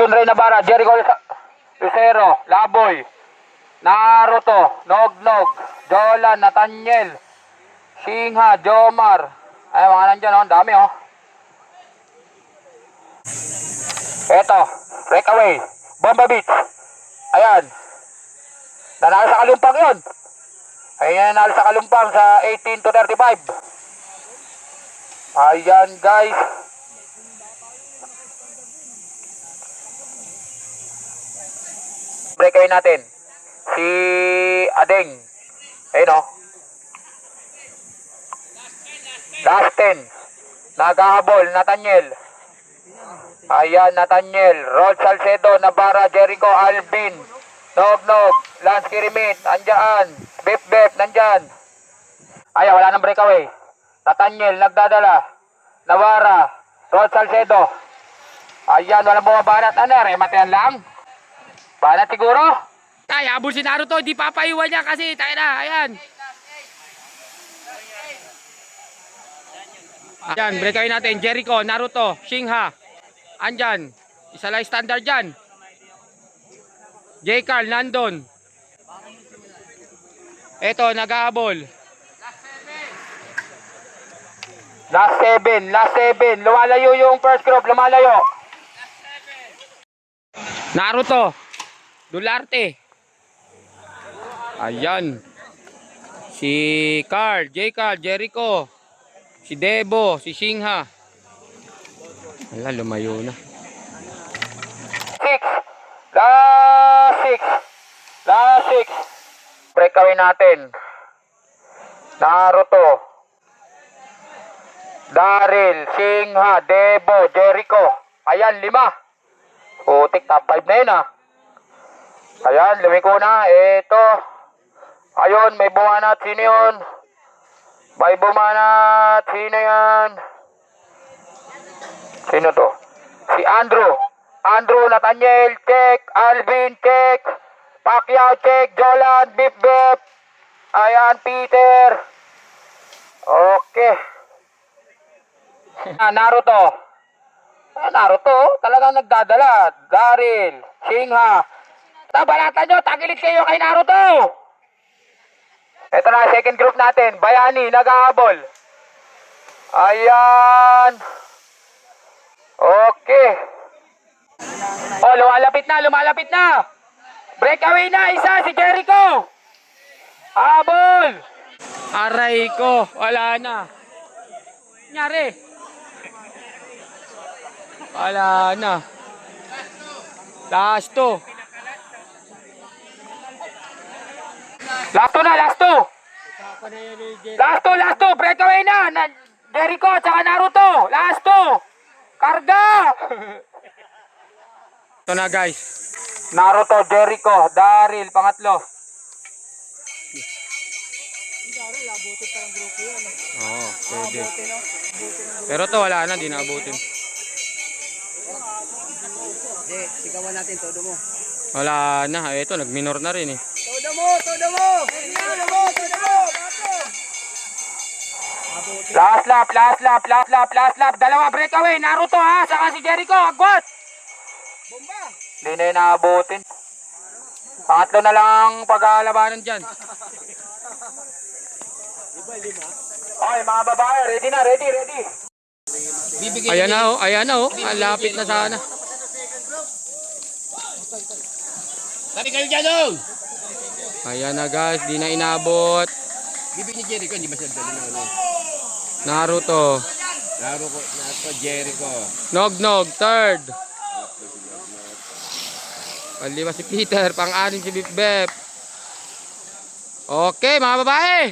Tyson Ray Navarra, Jericho Lucero, Laboy, Naruto, Nognog, Jolan, Nathaniel, Shingha, Jomar. Ay, mga nandyan, oh. Ang dami, oh. Eto, breakaway, Bomba Beach. Ayan. Nanalo sa Kalumpang yun. Ayan, nanalo sa Kalumpang sa 18-35. Ayan, guys. Breakaway natin. Si Adeng. Ayun, oh. Last 10. Naghahabol, Nathaniel. Ayan, Nathaniel. Rod Salcedo, Navarra, Jericho, Alvin. Nognog, Lance Kirimit, andyan. Bip, nandyan. Ayan, wala nang breakaway. Nathaniel, nagdadala. Navarra, Rod Salcedo. Ayan, walang bumabanat. Ano, rematayan lang. Banat siguro. Ay, habol si Naruto, hindi papaiwan niya kasi, tayo na, ayan. Ayan, breakaway natin, Jericho, Naruto, Shingha. Andyan, isa lang standard dyan. J. Carl, nandun. Eto, nag-aabol. Last 7. Lumalayo yung first group, lumalayo. Naruto, Dularte. Ayan. Si Carl, J. Carl, Jericho. Si Debo, si Shingha. Wala, lumayo na. 6. Last 6. Breakaway natin. Naruto, Daryl, Shingha, Debo, Jericho. Ayan, 5. Putik, top 5 na yun, ah. Ayan, lumiko na. Ito. Ayun, may bumanat. Sino yun? May bumanat. Sino yan? Sino to? Si Andrew. Nathaniel, check. Alvin, check. Pacquiao, check. Jolan, Bip. Ayan, Peter. Okay. Naruto, talagang nagdadala. Daryl, Shingha. Tabalatan nyo, tagilid kayo kay Naruto. Ito na, second group natin. Bayani, nag-aabol. Ayan. Okay. Oh, lumalapit na. Breakaway na, isa, si Jericho. Habol. Aray ko, wala na. Nyari. Wala na. Last 2. Last two. Breakaway na. Jericho, tsaka Naruto. Last 2. Karga. Ito na, guys. Naruto, Jericho, Daryl, pangatlo. Oo, pwede. Pero to wala na, di naabutin. Hindi, sigawan natin, todo mo. Wala na, ito, nag-minor na rin eh. Todo mo! Last lap. Dalawa breakaway. Naruto, ha, saka si Jericho. Agwat. Bomba! Hindi na inaabutin. Pangatlo na lang paglalabanan dyan. Okay, mga babae, ready na. Ayan na oh, ang lapit na sana. Sabi kayo dyan, oh! Ayan na, guys, di na inabot. Bibig ni Jericho, hindi ba siya dali na ano? Naruto, Jericho. Nognog, third. Pang-5 si Peter, pang-6 si Bip. Okay, mga babae.